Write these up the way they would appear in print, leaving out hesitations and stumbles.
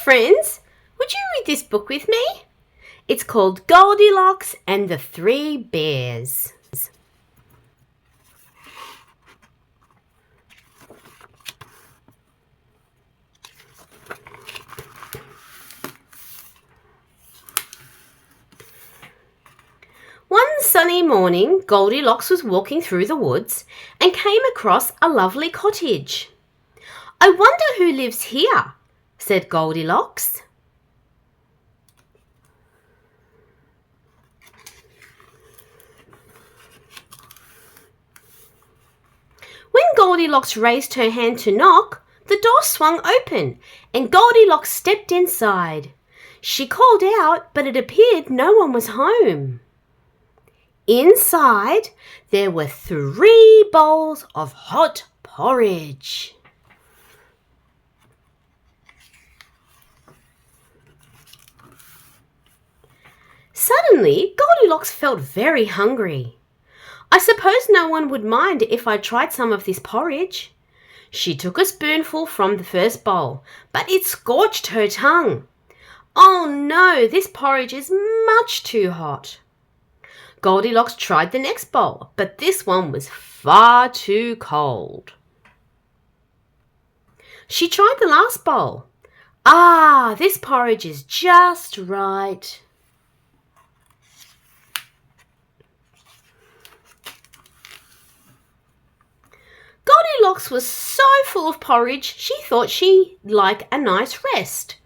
friends, would you read this book with me? It's called Goldilocks and the Three Bears. One sunny morning, Goldilocks was walking through the woods and came across a lovely cottage. "I wonder who lives here," said Goldilocks. When Goldilocks raised her hand to knock, the door swung open and Goldilocks stepped inside. She called out, but it appeared no one was home. Inside, there were 3 bowls of hot porridge. Suddenly, Goldilocks felt very hungry. "I suppose no one would mind if I tried some of this porridge." She took a spoonful from the first bowl, but it scorched her tongue. "Oh no, this porridge is much too hot." Goldilocks tried the next bowl, but this one was far too cold. She tried the last bowl. "Ah, this porridge is just right." Goldilocks was so full of porridge she thought she'd like a nice rest.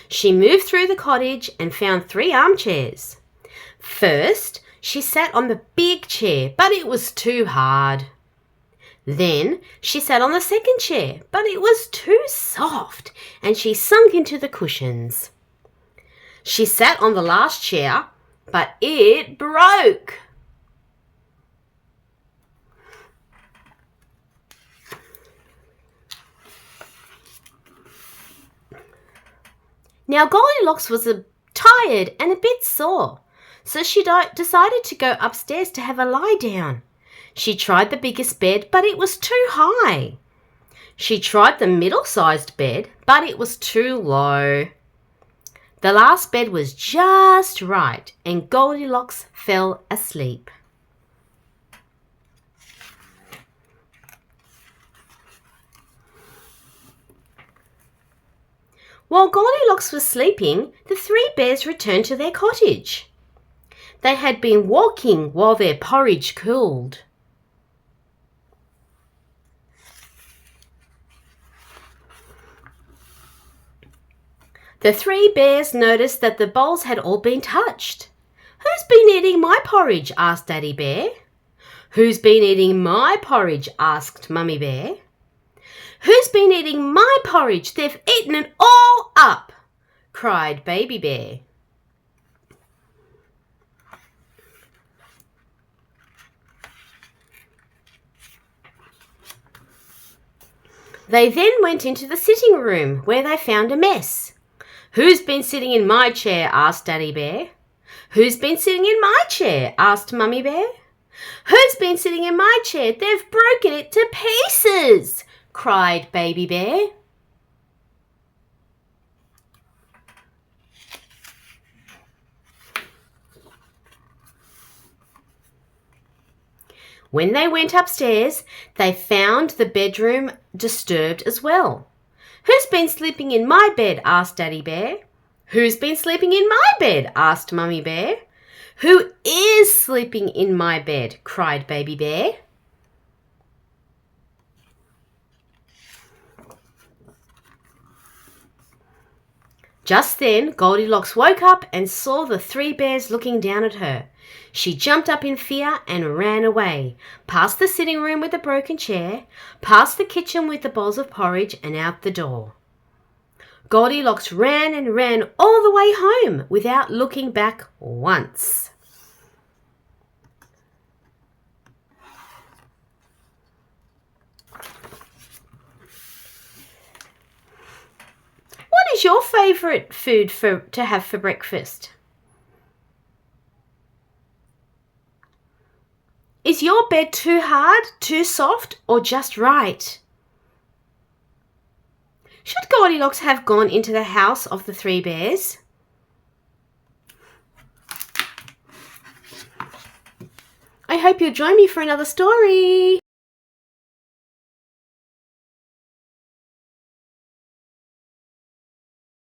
She moved through the cottage and found 3 armchairs. First, she sat on the big chair, but it was too hard. Then she sat on the second chair, but it was too soft, and she sunk into the cushions. She sat on the last chair, but it broke. Now Goldilocks was tired and a bit sore, so she decided to go upstairs to have a lie down. She tried the biggest bed, but it was too high. She tried the middle-sized bed, but it was too low. The last bed was just right, and Goldilocks fell asleep. While Goldilocks was sleeping, the 3 bears returned to their cottage. They had been walking while their porridge cooled. The 3 bears noticed that the bowls had all been touched. "Who's been eating my porridge?" asked Daddy Bear. "Who's been eating my porridge?" asked Mummy Bear. "Who's been eating my porridge? They've eaten it all up!" cried Baby Bear. They then went into the sitting room where they found a mess. "Who's been sitting in my chair?" asked Daddy Bear. "Who's been sitting in my chair?" asked Mummy Bear. "Who's been sitting in my chair? They've broken it to pieces!" cried Baby Bear. When they went upstairs, they found the bedroom disturbed as well. "Who's been sleeping in my bed?" asked Daddy Bear. "Who's been sleeping in my bed?" asked Mummy Bear. "Who is sleeping in my bed?" cried Baby Bear. Just then, Goldilocks woke up and saw the 3 bears looking down at her. She jumped up in fear and ran away, past the sitting room with the broken chair, past the kitchen with the bowls of porridge, and out the door. Goldilocks ran and ran all the way home without looking back once. What is your favourite food to have for breakfast? Is your bed too hard, too soft, or just right? Should Goldilocks have gone into the house of the three bears? I hope you'll join me for another story.